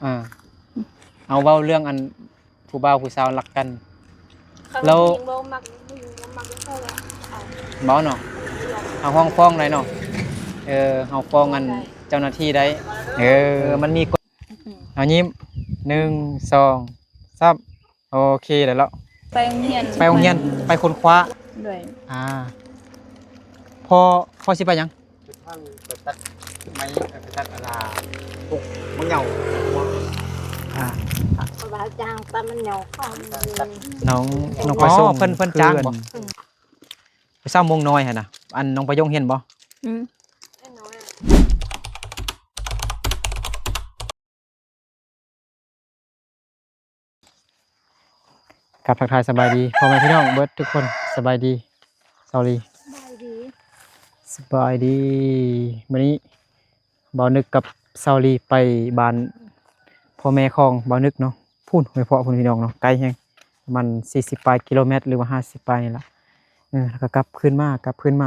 อ่าเอาเว้าเรื่องอันผู้บ่าวผู้สาวรักกันแล้วบ่มักบ่เท่าว่าบ่เนาะเอาห้องฟ้องได้เนาะเฮาฟ้องอันเจ้าหน้าที่ได้มันมีกฎเอายิ้ม1 2 3โอเคได้แล้วไปโรงเรียนไปค้นคว้าด้วยพอสิไปยังไปทางไปตัดไม้ไปตัดอะไรพวกมะเหงาเพราะว่าจ้างปลามันเหนียวข้าวน้องไปส่งเพิ่นจ้างบ่ไปเช้ามงน้อยหั่นน่ะอันน้องประยงเห็นบ่กับทักทายสบายดีพ่อแม่พี่น้องเบิดทุกคนสบายดีสวัสดีสบายดีวันนี้บ่าวนึกกับเซาลีไปบ้านพ่อแม่ของบ่าวนึกเนาะพูนไปเพาะพูนพี่น้องเนาะไกลแฮงมัน40 กิโลเมตรหรือว่า50ไปนี่ล่ะแล้วก็กลับขึ้นมาแ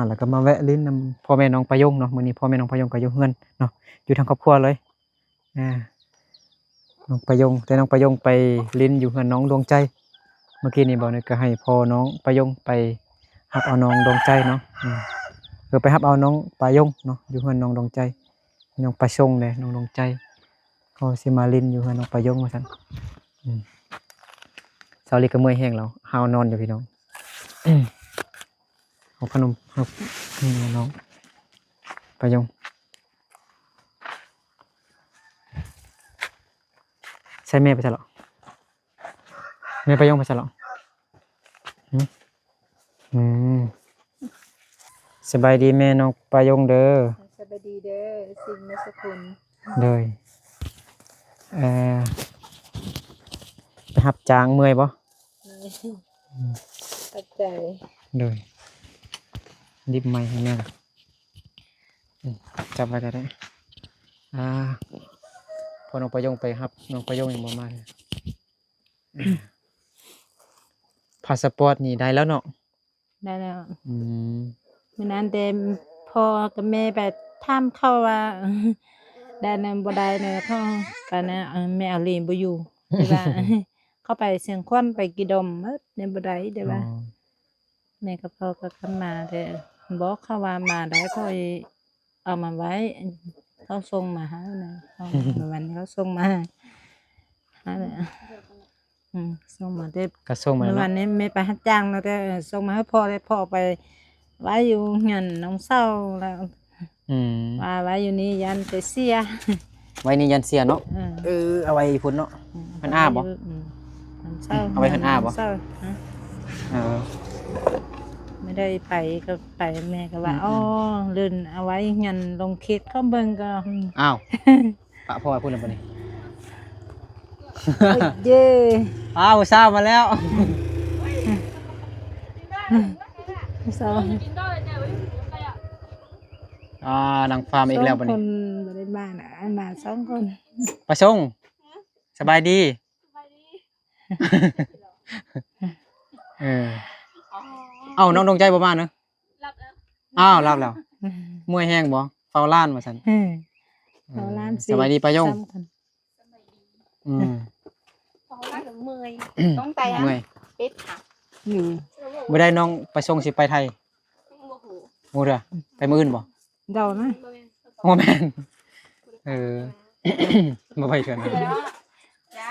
ล้วก็มาแวะลิ้นนำพ่อแม่น้องประยงเนาะมื้อนี้พ่อแม่น้องประยงก็อยู่เฮือนเนาะอยู่ทางครอบครัวเลยน้องประยงแต่น้องประยงไปลิ้นอยู่เฮือนน้องดวงใจเมื่อกี้นี่บ่าวนึกก็ให้พ่อน้องประยงไปรับเอาน้องดวงใจเนาะไปรับเอาน้องประยงเนาะอยู่เฮือนน้องดวงใจน้องประชงเลยน้องดวงใจเขาสิมาลิ้นอยู่เฮือนน้องประยงว่าซั่นเช้านี้ก็เมื่อยแห้งแล้วหาวนอนอยู่พี่น้องเอาขนมน้องประยงใช่แม่ไปซะหรอแม่ประยงไปซะหรอสบายดีแม่น้องประยงเด้อสบายดีเด้อสิ่งมสกุลเลยไปหับจางเมื่อยบ่ปัจจัยเลยดิบไม้ให้แม่จับไว้ก็ได้พอน้องประยงไปหับน้องประยงยังบ่มาเลยพาสปอร์ตนี่ได้แล้วเนาะได้แล้วมื้อนั้นแต่พ่อกับแม่ไปถามเขาว่าได้นำบ่ได้เนาะเขาปานนั้นแม่เอาลีนบ่อยู่แต่ว่าเข้าไปเสียงควันไปกี่ดมในบ่ได้เด้อว่าแม่กับพ่อก็ขึ้นมาแต่บอกเขาว่ามาได้เขาเอามาไว้เขาส่งมาหาน่ะวันเขาส่งมาหาน่ะส่งมาได้ก็ส่งมาวันนี้ไม่ไปรับจ้างแล้วแต่ส่งมาให้พ่อได้พ่อไปไว้อยู่เงินน้องเศร้าแล้วว่าไว้อยู่นี่ยันไปเสียไว้นี่ยันเสียเนาะเอาไว้พุ่นเนาะมันอ้าบ่เอาไว้เพิ่นอ้าบ่ไม่ได้ไปก็ไปแม่ก็ว่าอ๋อลื่นเอาไว้เงินลงเขตเข้าเบิ่งก็อ้าวปะพ่อพูดแล้วบ่นี่เย้ทราบมาแล้วนางฟาร์มอีกแล้วบ่นี่คนบ่ได้มาน่ะมา2คนประชงสบายดีน้องดวงใจบ่มาเนาะรับแล้วรับแล้วมวยแห้งบ่เฝ้าร้านว่าซั่นเฝ้าร้านสบายดีประยงเฝ้าร้านเมื่อยต้องไปเมื่อยปิดค่ะอยู่บ่ได้น้องประชงสิไปไทยบ่ฮู้ฮู้เด้อไปมื้ออื่นบ่เดานะบ่แม่นบ่ไปเถินจ้า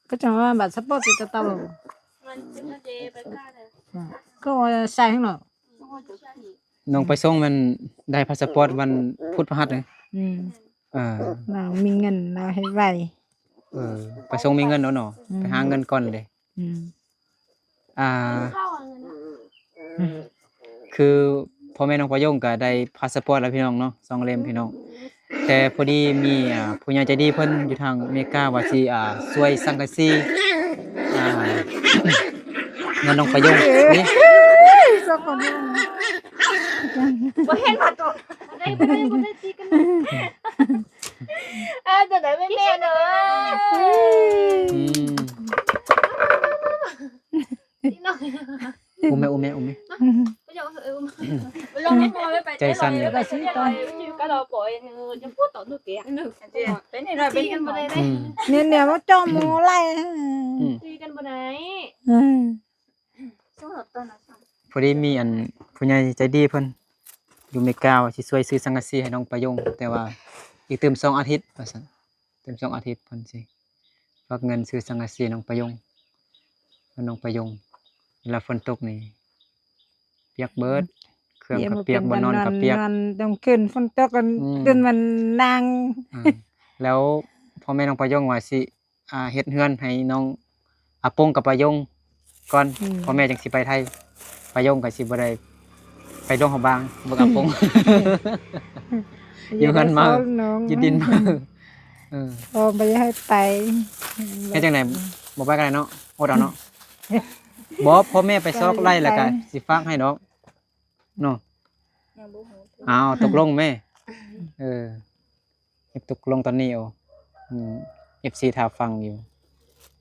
ก็จังว่าบัตรสปอร์ตจะตลอดมันจะเจไปค่าเด้อก็ใส่ให้หน่อยน้องไปส่งมันได้พาสปอร์ตวันพุธพฤหัสเลยเรามีเงินเราให้ไวไปส่งมีเงินแล้วเนาะไปหาเงินก่อนเลยคือพ่อแม่น้องประยงก็ได้พาสปอร์ตแล้วพี่น้องเนาะ2 เล่มพี่น้องแต่พอดีมีผู้ใหญ่ใจดีเพิ่นอยู่ทางอเมริกาว่าสิช่วยสังกะสีเงินน้องประยงนี่บ่เห็นมาตัวบ่ได้ตีกันจะได้แม่เด้ออุ้มแม่ไปจังลงให้พ่อไป ใจสั่นอยู่ ก็สิต่อ cái đầu bội cho phút tổ nước kẹt nước cái này rồi điกันbên đây อื đấy ม เนี่ยว่าจ้องหมูไล่ điกันbên đây ช่วงตอนนั้น พอดีมีอันผู้ใหญ่ใจดีเพิ่นอยู่อเมริกาว่าสิช่วยซื้อสังกะสีให้น้องประยง แต่ว่าอีกเติม2อาทิตย์ว่าซั่นเติม2อาทิตย์เพิ่นสิฝากเงินซื้อสังกะสีน้องประยงให้น้องประยงเวลาฝนตกนี่เปียกเบิดเครื่องก็เปียกบ่นอนก็เปียก นอนต้องขึ้นฝนตกกัน อืม ขึ้นมันนาง แล้วพ่อแม่น้องประยงว่าสิเฮ็ดเฮือนให้น้องอาปงกับประยงก่อนพ่อแม่จังสิไปไทยประยงก็สิบ่ได้ไปดงเขาบางเบิ่งอาปง อยู่กันมา อยู่ดินมาเออ พอไปให้ไป เฮ็ดจังได๋บ่ไปกันได้เนาะอดเอาเนาะบ่พ่อแม่ไปซอกไร่แล้วก็สิฝากให้ดอกเนาะ ยังบ่ฮู้ อ้าวตกลงแม่เออเฮ็ดตกลงตอนนี้เอาFC ท่าฟังอยู่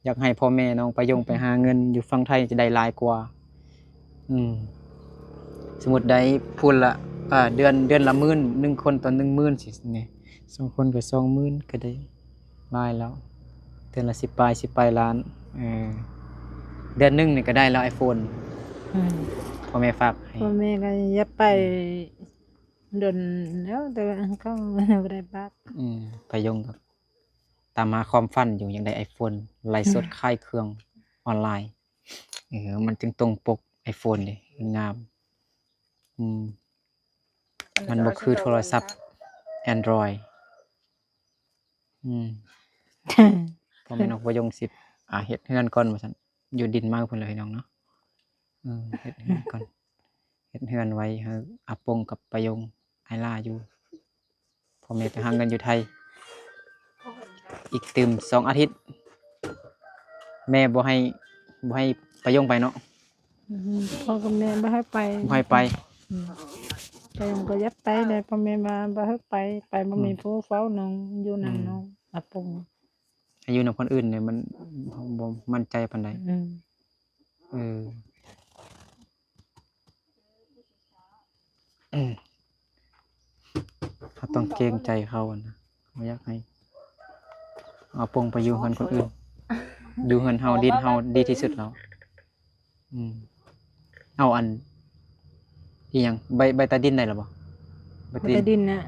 อยากให้พ่อแม่น้องประยงไปหาเงินอยู่ฝั่งไทยจะได้หลายกว่า สมมุติได้พูนละเดือนละหมื่น1คนต่อ10,000สินี่2คนก็20,000ก็ได้หลายแล้ว เดือนละ10 ปลายล้านเดือนหนึงนี่ก็ได้แล้ว iPhone พ่อแม่ฝากให้ พ่อแม่ก็อย่าไปดนแล้วแต่ว่าเขาบ่ได้ปัก ประยงครับตามหาความฝันอยู่อยากได้ iPhone ไลฟ์สดขายเครื่องออนไลน์มันจึงตรงปก iPhone ดิมันงามมันบ่คือโทรศัพท์ Android พ่อแม่น้องประยงสิเฮ็ดเฮือนก่อนว่าซั่นอยู่ดินมากพุ่นเลยพี่น้องเนาะเฮ็ดเฮือนก่อนเฮ็ดเฮือนไว้ให้อาปงกับประยงไอล่าอยู่พ่อแม่ไปหาเงินอยู่ไทย อีกตึม2 อาทิตย์ แม่บ่ให้ประยงไปเนาะ พ่อกับแม่บ่ให้ไป บ่ให้ไป ไปมันก็ยับไปเลยพ่อแม่มาบ่ให้ไปบ่มีผู้เฝ้าน้องอยู่นำน้องอาปง อายุนำคนอื่นเนี่ยมันบ่มั่นใจปานใดเขาต้องเกรงใจเขานะบ่อยากให้เอาปงไปอยู่เฮือนคนอื่นดูเฮือนเฮาดินเฮาดีที่สุดแล้วเอาอันอีหยังใบตาดินได้หรอบ่ใบตา แต่ ดิน ดินน่ะ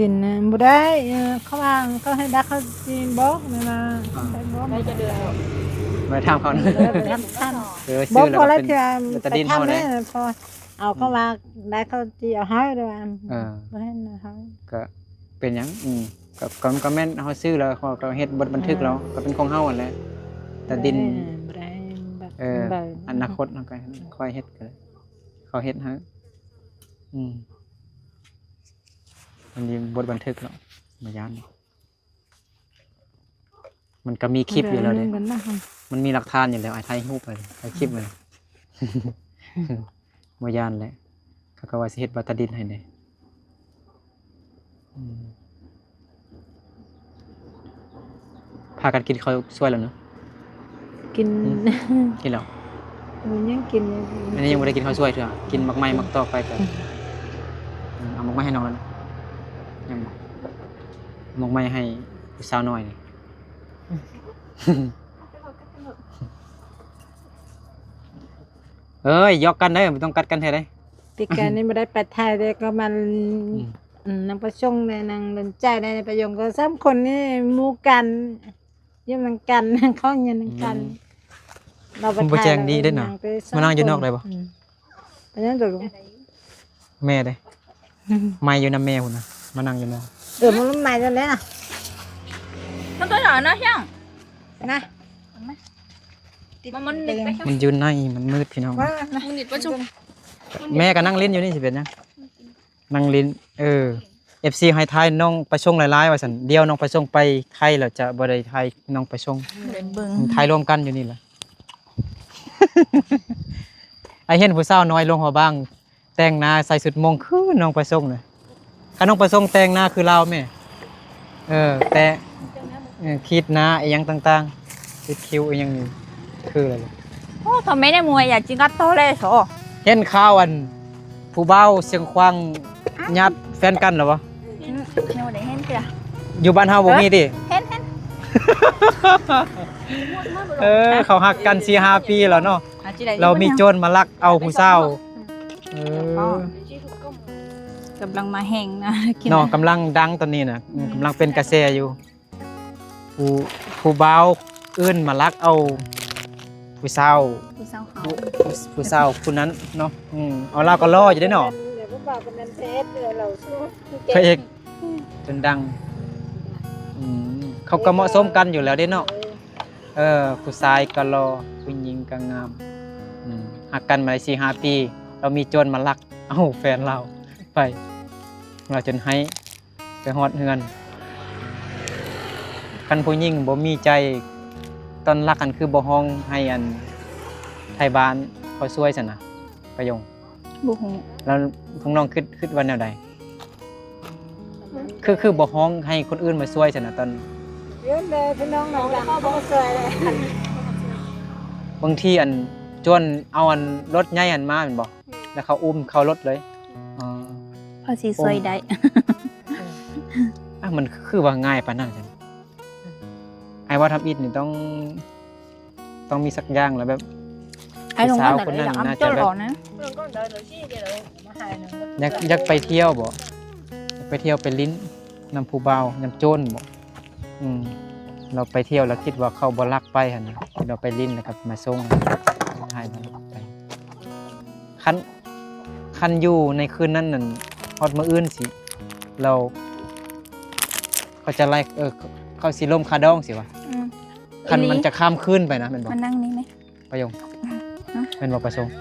ดินน่ะบ่ได้เขาว่าเขาให้ดักเขาสิบอกนั่นน่ะได้บอก đây cho được ไปถามเขานะ ไปทำท่าน บ บ่ อก พอแล้ว เป็น เทื่อ ใบตา ไป ดินเฮา ทำ ได้ แม่พอเอาเขาว่าได้เขาสิเอาให้ด้วยว่า บ่ให้นะเฮา ก็เป็นหยังก็แม่นเฮาซื้อแล้วเขาก็เฮ็ดบทบันทึกแล้วก็เป็นของเฮานั่นแหละแต่ดิน บ่ได้แบบ อนาคตเฮาก็ค่อยเฮ็ดก็ได้เขาเฮ็ดให้มันมีบทบันทึกแล้วมาย้านมันก็มีคลิปอยู่แล้วเด้ กันนะ มันมีหลักฐานอยู่แล้วไอ้ถ่ายรูปไปถ่ายคลิปเลย บ่ย้านแหละเขาก็ว่าสิเฮ็ดบัตรดินให้เด้พากันกินข้าวสวยแล้วเนาะ กิน กินแล้ว มันยังกิน อันนี้ยังบ่ได้กินข้าวสวยเถอะกินมักไม้มักตอกไปก่อนเอามักไม้ให้น้องแล้วนะยังบ่มักไม้ให้ผู้สาวน้อยนี่ เอ้ยยอกกันเด้อบ่ต้องกัดกันแท้เด้ ปีกายนี่บ่ได้ไปถ่ายแต่ก็มันนางประชงในนางเดินใจในประโยงก็3คนนี่หมู่กันยืมนางกันเขาเงินนางกันเราไป บ่ ถ่าย แจ้งดีเด้อเนาะมานั่งอยู่นอกได้บ่ ไปนั่งตัว แม่เด้ไม่อยู่นำแม่พุ่นน่ะมานั่งอยู่นอก มันลงไหนแล้วน่ะ nó tới rồi nó chứ นะ mà mình đi cái มันอยู่ในมันมืดพี่น้อง ว่า mình đi vào chung แม่ก็นั่งเล่นอยู่นี่สิเป็นหยังนั่งเล่นFC ให้ทายน้องประชงหลายๆว่าซั่นเดียวน้องประชงไปไทยแล้วจะบ่ได้ทายน้องประชง để bừng ทายรวมกันอยู่นี่แหละ ไอ้เห็นผู้สาวน้อยลงหัวบ้างแต่งหน้าใส่สุดมงคือน้องประชงน่ะถ้าน้องประชงแต่งหน้าคือลาวแม่แต่คิดหน้าอีหยังต่างๆคิดคิ้วอีหยังนี่คืออะไร ô thôi mấy này mùa giờ chỉ có to lên số เห็นข่าวอันผู้เบาเสียงควาง ญาติแฟนกันเหรอวะ ยังบ่ได้เห็นเด้อ อยู่บ้านเฮาบ่มีติ เห็น เขาฮักกัน4-5 ปีแล้วเนาะเรามีโจรมาลักเอาผู้สาวกำลังมาแห้งนะกิน เนาะกำลังดังตอนนี้น่ะกำลังเป็นกระแสอยู่ผู้บ่าวอื่นมาลักเอาผู้สาว ผู้สาวเขา ผู้สาวผู้นั้นเนาะเอาเราก็รออยู่ได้เนาะ เดี๋ยวผู้บ่าวคนนั้นเทสเดี๋ยวเราสู้ พระเอกจนดังเขาก็เหมาะสมกันอยู่แล้วเด้เนาะผู้ชายก็รอผู้หญิงก็งามหักกันมาได้4-5 ปีเรามีโจรมาลักเอาแฟนเราไปเราจนให้ไปฮอดเฮือนคันผู้หญิงบ่มีใจตอนรักกันคือบ่ฮ้องให้อันไทยบ้านเขาช่วยซั่นน่ะประโยง บ่ฮู้ แล้วพวกน้องคิดว่าแนวใดคือบ่ฮ้องให้คนอื่นมาช่วยซั่นน่ะตอน เดี๋ยวเลยพี่น้องหลังๆบ่สวยเลย บางทีอันโจรเอาอันรถใหญ่อันมาแม่นบ่แล้วเขาอุ้มเข้ารถเลยอ๋อ พอสิช่วยได้ มันคือว่าง่ายปานนั้นซั่นไอ้ว่าทำอิฐนี่ต้องมีสักอย่างแล้วแบบ ไอ้ลง สาว นั่น คน น่ะ นั้น อยาก น่า เอา จะ เจ้า แบบ หลอนะ อยากไปเที่ยวบ่อยากไปเที่ยวไปลิ้นนำผู้บ่าวนำโจรบ่เราไปเที่ยวแล้วคิดว่าเขาบ่รักไปหั่นน่ะเราไปลิ้นแล้วก็มาส่งให้มารับไปคันอยู่ในคืนนั้นนั่นฮอดมื้ออื่นสิเราเขาจะไล่เขาสิล่มคาดองสิวะคันมันจะข้ามคืนไปนะแม่นบ่ มานั่งนี่ไหม ประโยงแม่นบ่ประสงค์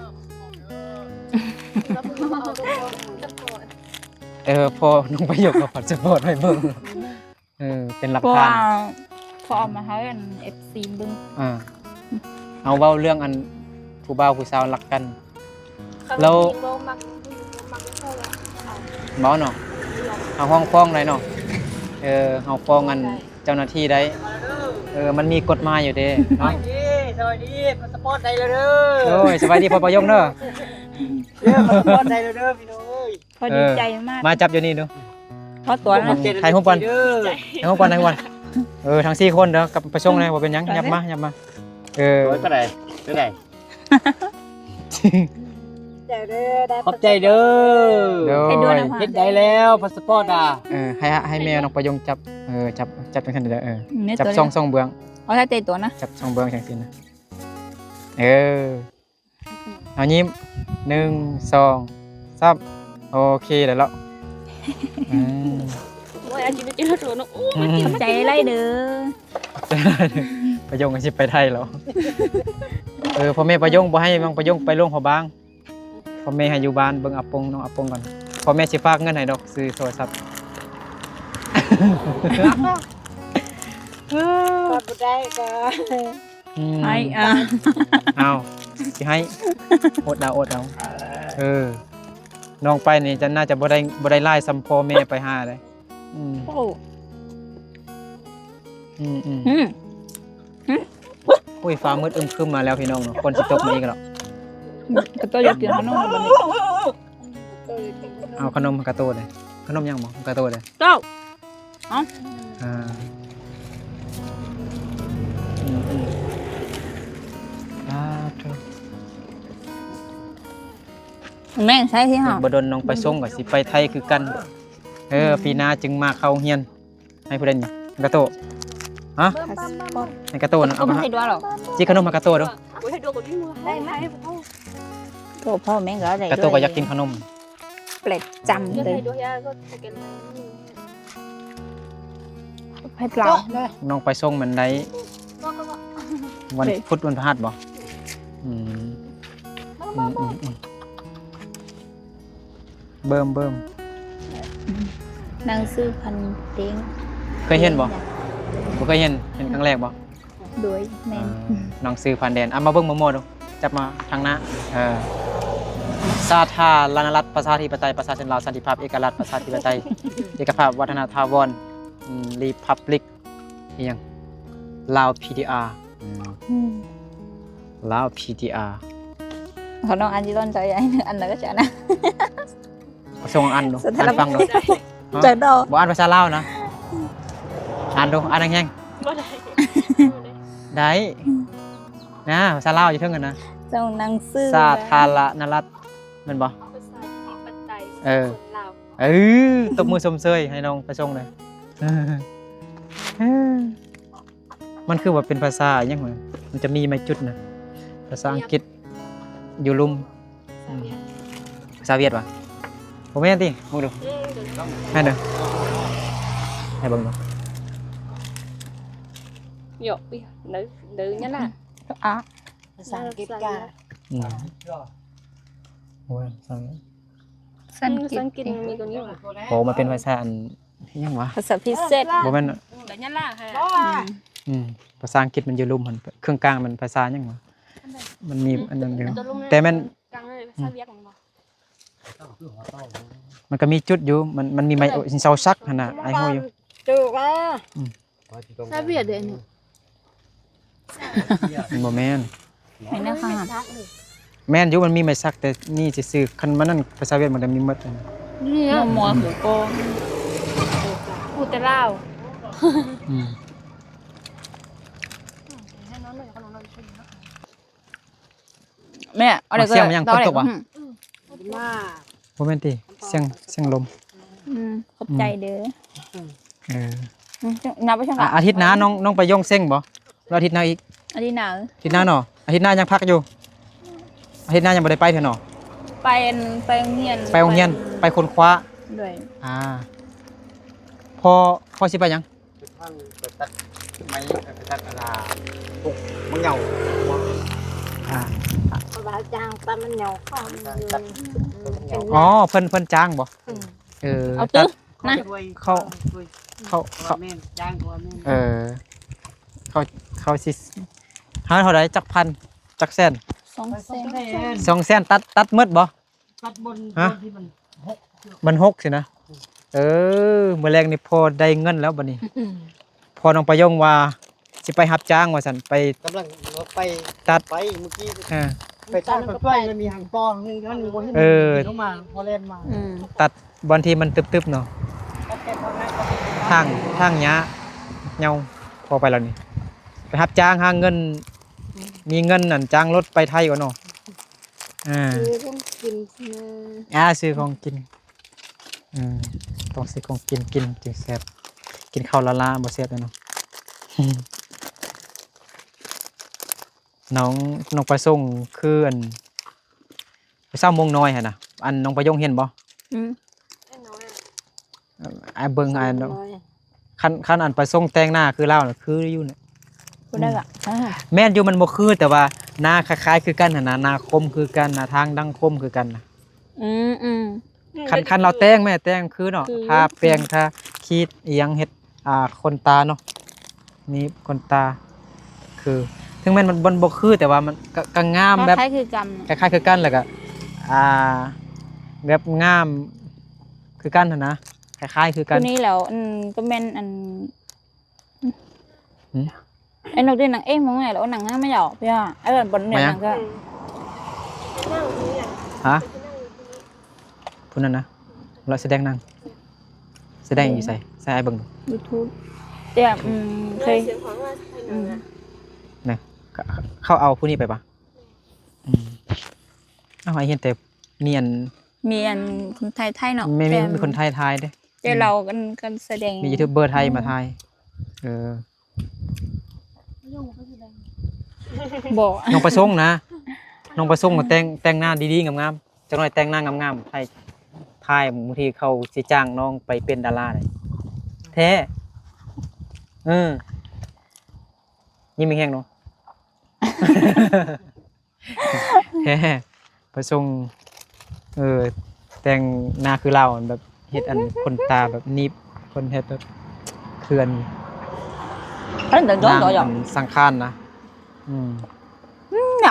พอน้องประโยคก็ปัดสปอร์ตให้เบิ่งเป็นหลัก เพราะ ฐา ว่าน พอเอามาให้อัน FC เบิ่ง เอาเว้าเรื่องอันผู้บ่าวผู้สาวรักกันแล้วบ่เนาะเอาห้องฟ้องได้เนาะเฮาฟ้องอันเจ้าหน้าที่ได้มันมีกฎหมายอยู่เด้เนาะสวัสดีพาสปอร์ตได้แล้วเด้อ โอ้ยสบายดีพ่อประโยงเด้อ พาสปอร์ตได้แล้วเด้อพี่น้องเอ้ย พอดีใจมาก มาจับอยู่นี่ดู เพราะตัวนั้น ถ่ายรูปก่อน ให้ห้องก่อนทั้ง4คนเด้อกับประชงเลยบ่เป็นหยังยับมาไปไหน เดี๋ยวเด้อได้ ขอบใจเด้อ ให้ด้วยนะ เฮ็ดได้แล้วพาสปอร์ตอ่ะ ให้แม่น้องประโยงจับจับจังซั่นเด้อจั จั บบ ซ่องเบื้อง เอาถ้าเตะตัวนะ จับซ่องเบื้องจังซี่นะเอายิ้ม1 2 3โอเคได้แล้ว โอ้ยอาชีพจิตรโดนโอ้ย ใจไล่เด้อ ประโยงก็สิไปไทยแล้วพ่อแม่ประโยงบ่ให้น้องประโยงไปโรงพยาบาลพ่อแม่ให้อยู่บ้านเบิ่งอาปงน้องอาปงก่อนพ่อแม่สิฝากเงินให้ดอกซื้อโทรศัพท์ ก็บ่ได้ก็ ให้เอาสิให้อดเอาน้องไปนี่จะน่าจะบ่ได้ไล่ซ้ำพ่อแม่ไปหาเลยโอ้โอ้ยฟ้ามืดอึมครึมมาแล้วพี่น้องเนาะคนสิตกมาอีกแล้ว ก็ตัวอยากกินขนมบัดนี้ เอาขนมกระโตเลยขนมยังบ่กระโตเลย เจ้า แม่ใช่ที่ห่อ บ่ดนน้องไปส่งก็สิไปไทยคือกันปีหน้าจึงมาเข้าเฮียนให้ผู้ใดนี่กระโตฮะให้กระโตนะ เอา เอา มา มา ให้ด้วยหรอ จิขนมให้กระโตเด้อ โอ้ยให้ดูกับพี่มือได้ไหม โตพ่อแม่ก็ได้ กระโตก็อยากกินขนม เปล็ดจำเลย ให้ดูยาก็กัน ให้เปล่า น้องไปส่งมันได้วันพุธวันพฤหัสบ่เบิ่ม นางซื้อพันเต็ง เคยเห็นบ่เคยเห็นครั้งแรกบ่ ด้วยแม่น น้องซื้อผ่านแดนมาเบิ่งโมดูจับมาทางหน้าสาธารณรัฐประชาธิปไตยประชาชนลาวสันติภาพเอกราชประชาธิปไตย เอกภาพวัฒนธรรมวรรีพับลิกอีหยังลาว PDR ลาว PDR เขาน้องอันจิต้นใจใหญ่อันนั้นก็จะนะ ส่งอ่านดูอ่านฟังดู จักดอก บ่อ่านภาษาลาวนะอ่านดูอ่านแห้ง บ่ได้ ๆได้นะภาษาลาวอยู่เทิงกันนะ ส่งหนังสือ สาธารณรัฐแม่นบ่ ภาษาที่ปัจจัย เออ ลาว ตบมือชมเชยให้น้องไปส่งเลยมันคือว่าเป็นภาษาหยังไงมันจะมีไม่จุดนะภาษาอังกฤษอยู่ลุมภาษาเวียดป่ะผมไม่นติมึงดูแม่นเด้อให้เบิ่งดู Yo, nữ nhá là อ่ะ ภาษาอังกฤษกา โอ้ยภาษา sang kinh mi con nhiều à โอ้มันเป็นภาษาอันหยังวะ ภาษาพิเศษ บ่แม่น nữ nhá là ha ภาษาอังกฤษมันอยู่ลุมมันเครื่องกลางมันภาษาหยังวะมันมีอันนึงอยู่แต่มัน căng này sao biết không มันก็มีจุดอยู่มันมีไม้เสาซักหั่นน่ะไอ้ฮู้อยู่ ถูกอ่ะ sao biết đấy มันบ่แม่น ไม่นะค่ะ แม่นอยู่มันมีไม้ซักแต่นี่ซื่อๆคันมันนั่นภาษาเวียดมันจะมีหมดอัน nhiều มัวคือโก cụ tây lao อืม แม่เอาเดี๋ยว เสียงมันยังตกวะ มา บ่แม่นติเสียงลม ขอบใจเด้อ เออ นับไปช่าง อาทิตย์หน้าน้องไปย่องเซ็งบ่แล้วอาทิตย์หน้าอีก อาทิตย์หน้า อาทิตย์หน้าเนาะอาทิตย์หน้ายังพักอยู่อาทิตย์หน้ายังบ่ได้ไปเถอะเนาะ ไปโรงเรียน ไปโรงเรียนไปค้นคว้า ด้วย พอสิไปยัง ทางไปตัดไม้ไปตัดอะไรปุ๊กมึงเหงา บาจางปลามันเหนียวข้าวมันยืน อ๋อเพิ่นจ้างบ่เอาตื้อนะ เขา แม่จางกว่าแม่ เขาสิหาเท่าใดจักพันจักแสน 2 เซน 200,000ตัดหมดบ่ ตัดบนที่มัน มัน6สินะมื้อแรกนี่พอได้เงินแล้วบัดนี้พอน้องประยงว่าสิไปรับจ้างว่าซั่นไป กำลังไป ตัด ไปเมื่อกี้ เออ ไปตัดไปไฟมันมีหางปองนึงมันมีคนที่เข้ามาพอเล่นมา ตัดบางทีมันตึบๆเนาะทางหญ้าเหงาพอไปแล้วนี่ไปรับจ้างหาเงิน มีเงินนั่นจ้างรถไปไทยก่อนเนาะซื้อของกินต้องซื้อของกินจึงแซ่บกินข้าวละลาบ่แซ่บเลยเนาะ น้องประสงค์คืออันไปเศร้ามงน้อยหั่นน่ะอันน้องประยงเห็นบ่เบิ่งอันคันอันประสงค์แต่งหน้าคือเล่าน่ะคืออยู่เนี่ย บ่ได้ล่ะ แม่นอยู่มันบ่คือแต่ว่าหน้าคล้ายๆคือกันหั่นน่ะหน้าคมคือกันหน้าทางดังคมคือกันน่ะคันเราแต่งแม่แต่งคือเนาะทาแป้งทาคีดอีหยังเฮ็ดขนตาเนาะนี่ขนตาคือถึงแม้มันบ่คือแต่ว่ามันก็งามแบบ คล้ายๆคือกัน คล้ายๆคือกันแล้วก็แบบงามคือกันนะคล้ายๆคือกั ตัวน นี้แล้วก็แม่นไอ้นกได้หนังมองไงแล้วหนังไม่หยอกพี่อ่ะไอ้แบบบนเนี่ยหนังก็ ฮะพูดนั่นนะเราแสดงนั่งแสดงอยู่ใส่ไอ้เบิ่ง YouTube แต่เคย นะเขาเอาผู้นี้ไปปะเอาไอ้เห็นแต่เนียน มีคนไทยเนาะ ไม่มีคนไทยทายเด้ แต่เรากันแสดง มียูทูบเบอร์ไทยมาทายบอก น้องประสงค์นะน้องประสงค์แต่งหน้าดีๆงามๆจังหน่อยแต่งหน้างามๆทายบางทีเขาสิจ้างน้องไปเป็นดาราได้แท้ยิ้มแห้งเนาะ แท้ประสงค์แต่งหน้าคือเราแบบเฮ็ดอันคนตาแบบนิบคนเฮ็ดแบบเขื่อน อันเดี๋ยวย้อน สังขารนะ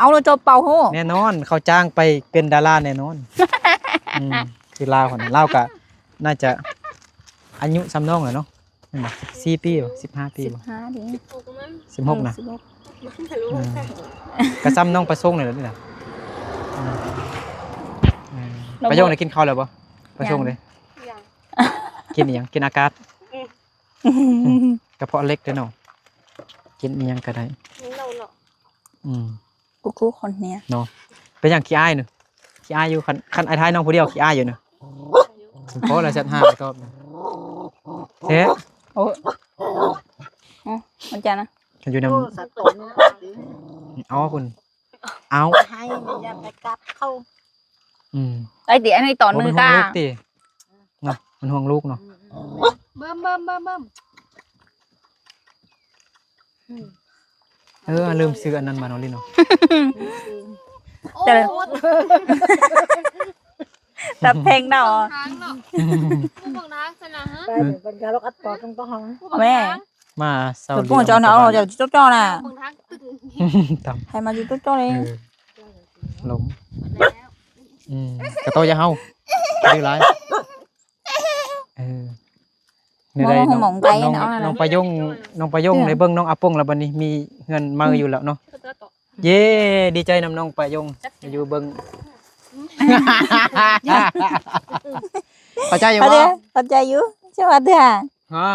เอาเราจะเป่าโห แน่นอนเขาจ้างไปเป็นดาราแน่นอน คือลาวคนนั้นลาวก็น่าจะอายุซ้ำน้องเลยเนาะ4 ปีหรือ15 ปีบ่ 15 ดิ 16นะก็ซ้ำน้องประสงค์เลยนี่แหละประโยคได้กินข้าวแล้วบ่ ไปส่งเลย อย่าง กินอีหยังกินอากาศกระเพาะเล็กเด้อเนาะกินอีหยังก็ได้ นี่เราเนาะ อืม กูคนเนี้ย เนาะเป็นอย่างขี้อายเนอะขี้อายอยู่คันไอ้ท้ายน้องผู้เดียวขี้อายอยู่เนอะเพราะอะไรเซต5ไปตอบเฮ้ โอ้มันจะนะ มันอยู่ใน โอ้สะตน เอาคุณเอา ให้มันจะไปกลับเข้า อืม ไอ้เดี๋ยวให้ต่อ โอ้ มื มั อน ห่ว ก้าง ลูกติเนาะมันห่วงลูกเนาะ เบิ่ม ลืมซื้ออันนั้นมาเนาะลิเนาะ โอ้ แต่เพลงเนาะ ทางเนาะผู้บังนักสนะฮะ ไปเป็นการลกอัดปอตรงต้องห้อง แม่ มาเศร้า ตัวพวกเจ้าเนาะเจ้าจุดจ้อน่ะ บังทักตึง ต่ ให้มาจุดจ้อเลย ำล้มกระโตอยาเฮาดื้อร้ายนี่ได้น้องปะยงในเบิ้งน้องอาปงแล้วบัดนี้มีเงินมาอยู่แล้วเนาะ เย้ดีใจนำน้องปะยงอยู่เบิ้งเข้าใจอยู่ เข้าใจ บ่ เข้าใจอยู่ใช่ป่ะเด้อ ฮะ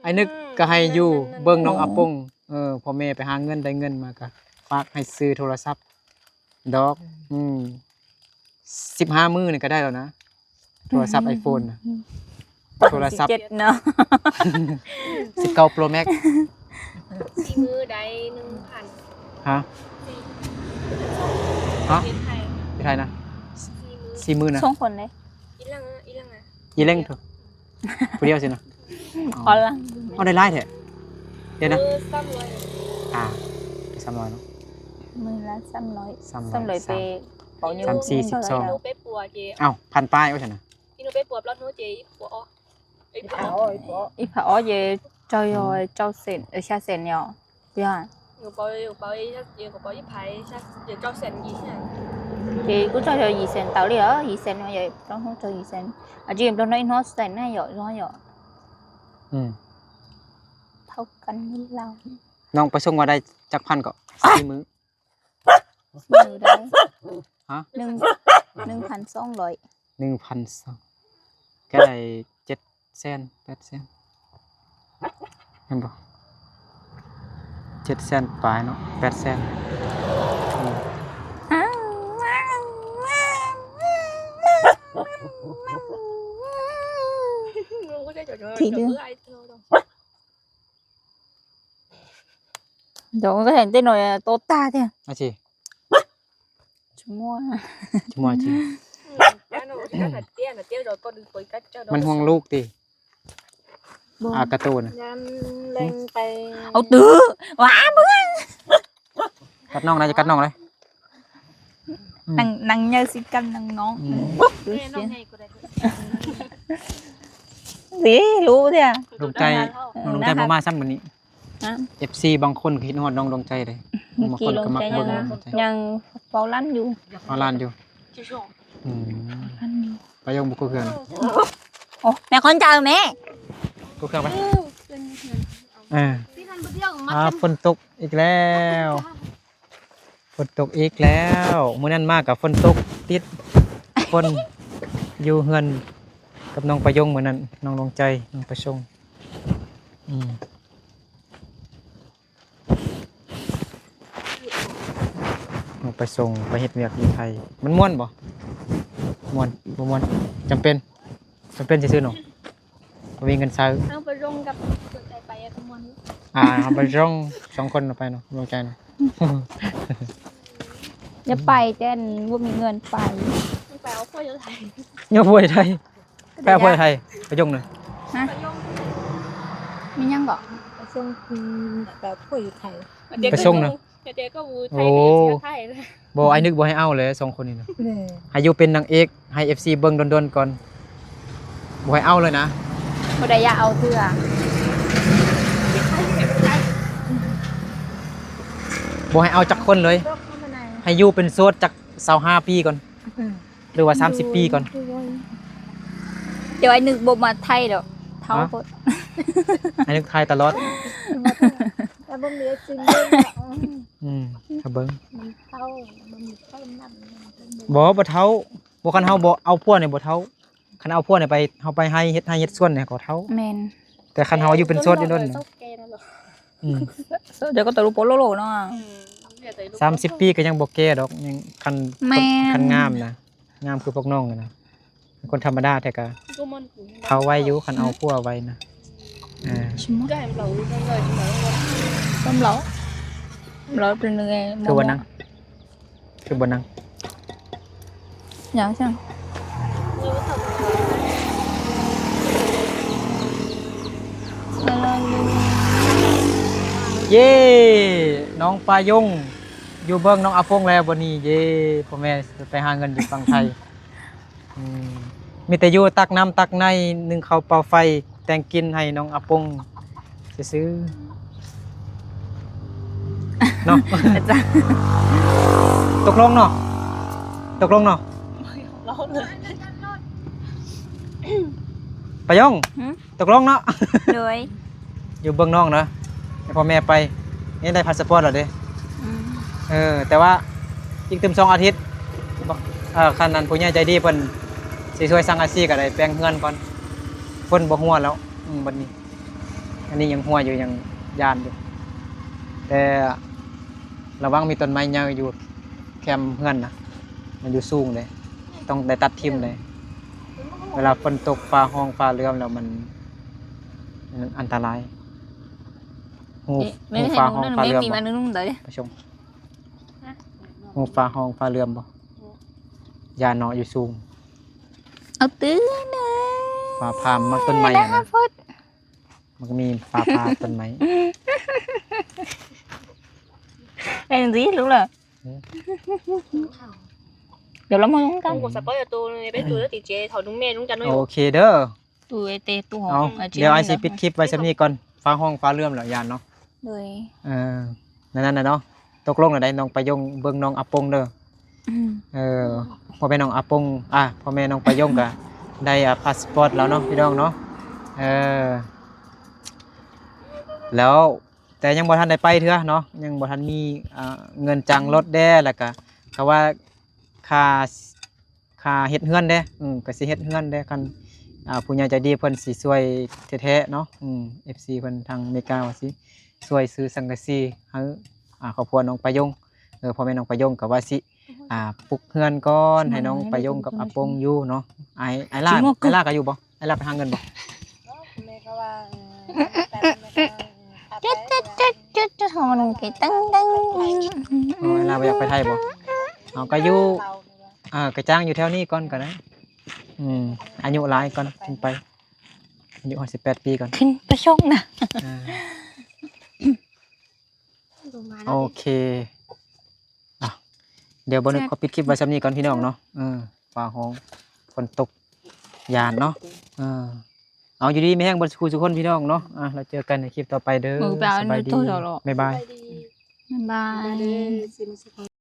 ไอ้นึกก็ให้อยู่เบิ่งน้องอาปงพ่อแม่ไปหาเงินได้เงินมาก็ฝากให้ซื้อโทรศัพท์ดอก15 มื้อนี่ก็ได้แล้วนะโทรศัพท์ iPhone น่ะโทรศัพท์ 17เนาะ 19 Pro Max สี่มือใด1,000 ฮะ เป็นไทย ไปไทยนะ สี่มือ 4 มื้อนะ ส่งคนเลย อีหลังอ่ะ อีเล่งเถอะผู้เดียวสินะ พอละ เอาได้หลายแท้เดี๋ยวนะ 300 300เนาะ มือละ300 300ไปเป่านิ้ว 3 4 หนู 12 ไปปัวเจ เอ้าพันป้ายเอาซั่นน่ะ ที่หนูไปปัวรถหนูเจปัวอ๋อไอ้ปัว เอาไอ้ปอ อีผาอ้อเยเจ้าเซ็นชาเซ็นเนี่ยพี่อ่ะ หนูปัวเจกับปัวยี่ไผ่ชักเดี๋ยวเจ้าเซนยี่ใช่ thì cũng cho 2 cent tao đi ở 2 cent mà vậy nó không cho 2 cent à chị em trong đây nó cent này rồi nó rồi อืม เท่ากันนี่เรา น้องไปส่งว่าได้จักพันก็4 มื้อ มือได้ ฮะ 1,200 1,200ก็ได้7 เซน8 เซนเห็นบ่7 เซนปลายเนาะ8 เซน หนูก็จะเจอ thì เดี๋ยว đưa ไอ้เธอ rồi có thể tên rồi tốt ta thế อาชี mua ชั่วโมงอาชี แล้วหนูก็ถัดเตี้ยrồi con đừng quấy cách cho มันห่วงลูกติการ์ตูนน่ะ nhắm lên tay ông tứ quá bữa กัดน้องนะจะกัดน้องเลย năng nhơ xin cân năng nón nghe nó ngay của đây gì lú thế à ดวงใจบ่มาซ้ำมื้อนี้ FC บางคนก็คิดฮอดน้องดวงใจเลยบางคนก็มักเบิ่งดวงใจ ยังเฝ้าร้านอยู่ เอาล้านอยู่ chị xuống ไปยงบุกเครื่อง โอ้แม่คนเจอแม่ กูเครื่องไป ที่นั่นบ่เที่ยวมา ฝนตกอีกแล้วฝนตกอีกแล้วมื้อนั้นมากับฝนตกติดฝนอยู่เฮือนกับน้องประยงมื้อนั้นน้องดวงใจน้องประชงน้องไปส่งไปเฮ็ดเวียกอยู่ไทยมันม่วนบ่ม่วนบ่ม่วนจำเป็นซื่อๆเนาะบ่มีเงินซื้อ เอาไปร่งกับไปกับมัน เอาไปร่อง2 คนเอาไปเนาะดวงใจเนาะ จะไปเต้นว่ามีเงินไป ไปเอาพ่ออยู่ไทย โยบวยไทยแปลบวยไทยไปยงหน่อย มียังบอก ไปส่งแบบผู้อยู่ไทย ไปส่งนะ เด็กก็วูไทยเสียไทยเลย บ่ไอ้นึกบ่ให้เอาเลย2 คนนี่นะ เนี่ย ให้อยู่เป็นนางเอกให้ FC เบิ่งดนๆก่อนบ่ให้เอาเลยนะ ไม่ได้อยากเอาเสื้อ บ่ให้เอาจักคนเลย ให้อยู่เป็นโสดจัก25 ปีก่อนหรือว่า30 ปีก่อน เดี๋ยวไอ้นึกบ่มาไทยดอกเท่าโคตร ให้นึกทายตลอด แต่บ่มีจริงเลย ถ้าเบิ่ง มันเท่ามันมีเท่านั้น บ่เฒ่าบ่คันเฮาบ่เอาพวกนี่บ่เฒ่า คันเอาพวกเนี่ยไปเฮาไปให้เฮ็ดสวนเนี่ยก็เท่า แม่น แต่คันเฮาอยู่เป็นโสดอยู่นั่นน่ะอืม เดี๋ยวก็ตะลุโปโลโลเนาะ 30 ปีก็ยังบ่แก่ดอกยังคัน แม่น คันงามนะงามคือพวกน้องนะเป็นคนธรรมดาแต่ก็ ก็มัน เขาไว้อยู่คันเอาพวกไว้นะอ่า ก็ให้เราเลยเหมือน ต้มเหลาเหลาเป็นยังไง คือบ่นั่งคือบ่นั่ง อย่างช่าง เย้น้องปายงอยู่เบิ่งน้องอาพงแล้วบ่นี้เย้พ่อแม่ไปหาเงินอยู่ฝั่งไทยอืมมีแต่อยู่ตักน้ำตักในนึ่งข้าวเป่าไฟแต่งกินให้น้องอาพงซื้อๆเนาะ จ้ะ ตกลงเนาะตกลงเนาะปายงตกลงเนาะ โดย อยู่เบื้องน้องนะให้พ่อแม่ไปนี่ได้พาสปอร์ตแล้วเด้แต่ว่าอีกเต็ม2 อาทิตย์คันนั้นผู้ใหญ่ใจดีเพิ่นสิช่วยสร้างอาชีพก็ได้แปลงเฮือนก่อนเพิ่นบ่ฮู้แล้วบัดนี้ อันนี้ยังฮู้อยู่ยังย่านอยู่แต่ระวังมีต้นไม้ใหญ่อยู่แคมป์เฮือนนะมันอยู่สูงเลยต้องได้ตัดทิ่มเลยเวลาฝนตกฟ้าห้องฟ้าเรือมแล้วมันอันตรายหู ไม่ หู ได้ ฟ้า ให้ ห้อง นุ่ง ฟ้า ไม่ เรือม มี บ่ มันนุ่งเด้อ ประชมหูฟ้าห้องฟ้าเรือมบ่ยาเนาะอยู่สูง เอาตื้อนะ ฟ้าพามมักต้นไม้อะนะ พุด มันก็มีฟ้าพาต้นไม้ เป็นสิรู้เหรอเดี๋ยวเรามาลุ้นกัน กูสปอยตัวนึงไปตัวแล้วติดเจถอดนุ่งเมย์นุ่งจันทร์ โอเคเด้อ ตัวไอเตตัวหอ เอา ม เดี๋ยวไอสิปิดคลิปไว้ซำนี้ก่อนฟ้าห้องฟ้าเรือมแล้วยานเนาะ โดย นั่นน่ะเนาะตกลงแล้วได้น้องประยงเบิ่งน้องอาปงเด้อพ่อแม่น้องอาปงพ่อแม่น้องประยงก็ได้พาสปอร์ตแล้วเนาะพี่น้องเนาะแล้วแต่ยังบ่ทันได้ไปเทื่อเนาะยังบ่ทันมีเงินจ้างรถแด้แล้วก็เขาว่าค่าเฮ็ดเฮือนเด้ก็สิเฮ็ดเฮือนเด้คันผู้ใหญ่ใจดีเพิ่นสิช่วยแท้ๆเนาะFC เพิ่นทางอเมริกาว่าสิช่วยซื้อสังกะสีให้ครอบครัวน้องประยงพ่อแม่น้องประยงก็ว่าสิปลุกเฮือนก่อนให้น้องประยงกับอาปงอยู่เนาะไอ้ล่าก็อยู่บ่ไอ้ล่าไปหาเงินบ่ แม่ก็ว่าแต่แม่ก็ จะทำมันเก๋ตั้ง ไอ้ล่าบ่อยากไปไทยบ่เอาก็อยู่ก็จ้างอยู่แถวนี้ก่อนก็ได้อายุหลายก่อนขึ้นไปอายุ18 ปีก่อน ขึ้นประชงนะ โอเคเดี๋ยวบ่นึกขอปิดคลิปไว้ซำนี้ก่อนพี่น้องเนาะฟ้าห้องฝนตกยานเนาะเอาอยู่ดีมีแห้งบนสุขคนพี่น้องเนาะเราเจอกันในคลิปต่อไปเด้อ มือเปล่า สบายดี ตัวหล่อ บ๊ายบาย บ๊ายบาย